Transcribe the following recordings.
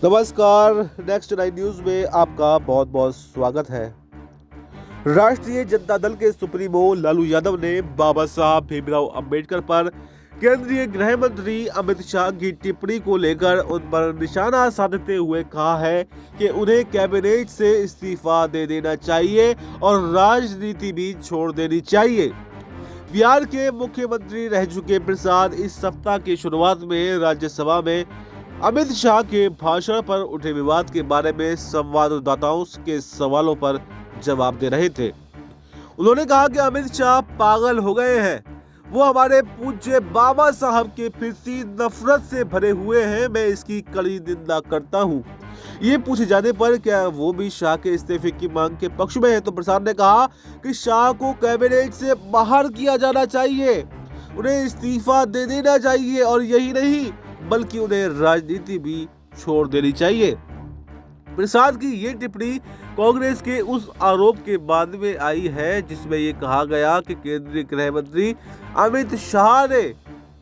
नमस्कार। Next 9 news में आपका बहुत बहुत स्वागत है। राष्ट्रीय जनता दल के सुप्रीमो लालू यादव ने बाबा साहब भीमराव अंबेडकर पर केंद्रीय गृह मंत्री अमित शाह की टिप्पणी को लेकर उन पर निशाना साधते हुए कहा है कि उन्हें कैबिनेट से इस्तीफा दे देना चाहिए और राजनीति भी छोड़ देनी चाहिए। बिहार के मुख्यमंत्री रह चुके प्रसाद इस सप्ताह की शुरुआत में राज्यसभा में अमित शाह के भाषण पर उठे विवाद के बारे में संवाददाताओं के सवालों पर जवाब दे रहे थे। उन्होंने कहा कि अमित शाह पागल हो गए हैं, वो हमारे पूज्य बाबा साहब के प्रति नफरत से भरे हुए हैं। मैं इसकी कड़ी निंदा करता हूं। ये पूछे जाने पर क्या वो भी शाह के इस्तीफे की मांग के पक्ष में है, तो प्रसाद ने कहा कि शाह को कैबिनेट से बाहर किया जाना चाहिए, उन्हें इस्तीफा दे देना चाहिए और यही नहीं बल्कि उन्हें राजनीति भी छोड़ देनी चाहिए। प्रसाद की ये टिप्पणी कांग्रेस के उस आरोप के बाद में आई है जिसमें ये कहा गया कि केंद्रीय गृह मंत्री अमित शाह ने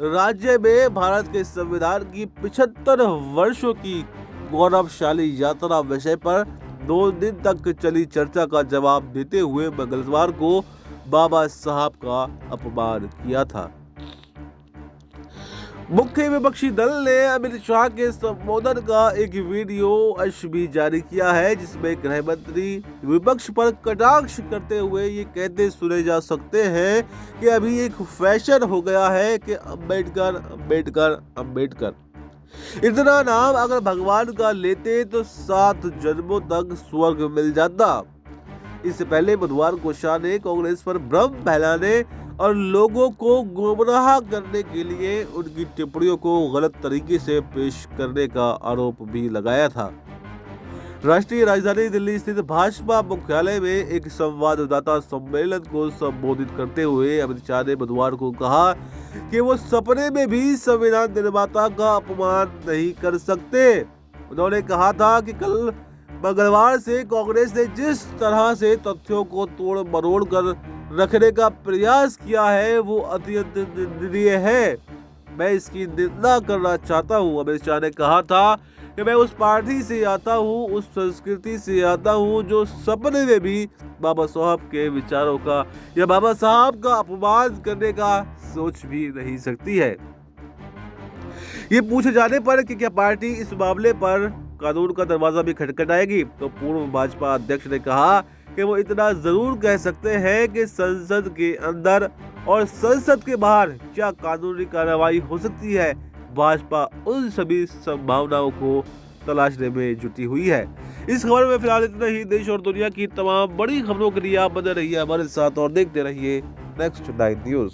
राज्य में भारत के संविधान की 75 वर्षों की गौरवशाली यात्रा विषय पर 2 दिन तक चली चर्चा का जवाब देते हुए मंगलवार को बाबा साहब का अपमान किया था। मुख्य विपक्षी दल ने अमित शाह के संबोधन का एक वीडियो भी जारी किया है जिसमें गृह मंत्री विपक्ष पर कटाक्ष करते हुए ये कहते सुने जा सकते हैं कि अभी एक फैशन हो गया है कि अंबेडकर अंबेडकर अंबेडकर। इतना नाम अगर भगवान का लेते तो 7 जन्मों तक स्वर्ग मिल जाता। इससे पहले बुधवार को शाह ने कांग्रेस पर भ्रम फैलाने और लोगों को गुमराह करने के लिए उनकी टिप्पणियों को गलत तरीके से पेश करने का आरोप भी लगाया था। राष्ट्रीय राजधानी दिल्ली स्थित भाजपा मुख्यालय में एक संवाददाता सम्मेलन को संबोधित करते हुए अमित शाह ने बुधवार को कहा कि वो सपने में भी संविधान निर्माता का अपमान नहीं कर सकते। उन्होंने कहा था कि कल मंगलवार से कांग्रेस ने जिस तरह से तथ्यों को तोड़ मरोड़ कर रखने का प्रयास किया है वो अत्यंत निंदनीय है। मैं इसकी निंदा करना चाहता हूँ। अमित शाह ने कहा था कि मैं उस पार्टी से आता हूँ, उस संस्कृति से आता हूँ जो सपने में भी बाबा साहब के विचारों का या बाबा साहब का अपमान करने का सोच भी नहीं सकती है। ये पूछे जाने पर कि क्या पार्टी इस मामले पर कानून का दरवाजा भी खटखटाएगी, तो पूर्व भाजपा अध्यक्ष ने कहा कि वो इतना जरूर कह सकते हैं कि संसद के अंदर और संसद के बाहर क्या कानूनी कार्रवाई हो सकती है। भाजपा उन सभी संभावनाओं को तलाशने में जुटी हुई है। इस खबर में फिलहाल इतना ही। देश और दुनिया की तमाम बड़ी खबरों के लिए आप बने रहिए हमारे साथ और देखते रहिए नेक्स्ट 9 न्यूज।